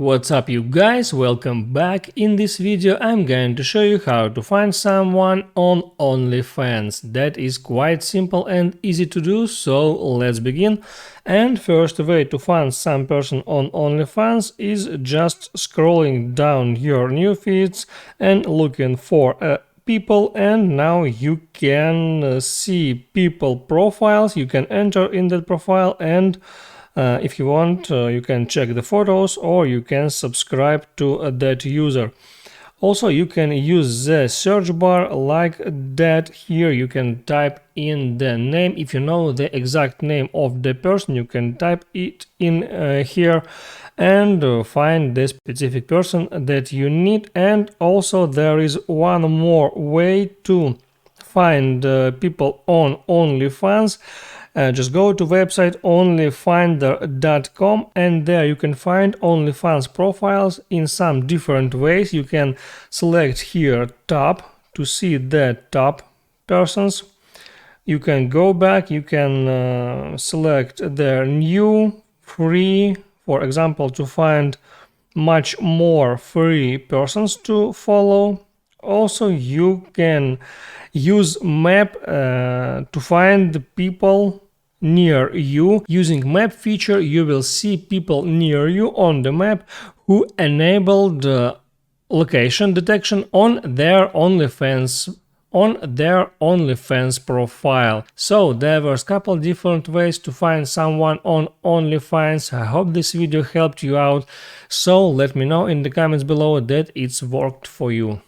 What's up you guys, welcome back. In this video I'm going to show you how to find someone on OnlyFans. That is quite simple and easy to do, so let's begin. And first way to find some person on OnlyFans is just scrolling down your new feeds and looking for people, and now you can see people profiles. You can enter in that profile and if you want, you can check the photos or you can subscribe to that user. Also, you can use the search bar like that. Here you can type in the name. If you know the exact name of the person, you can type it in here and find the specific person that you need. And also there is one more way to find people on OnlyFans. Just go to website onlyfinder.com and there you can find OnlyFans profiles in some different ways. You can select here top to see the top persons. You can go back, you can select their new free, for example, to find much more free persons to follow. Also, you can use map to find the people near you. Using map feature, you will see people near you on the map who enabled location detection on their OnlyFans profile. So there was a couple different ways to find someone on OnlyFans. I hope this video helped you out. So let me know in the comments below that it's worked for you.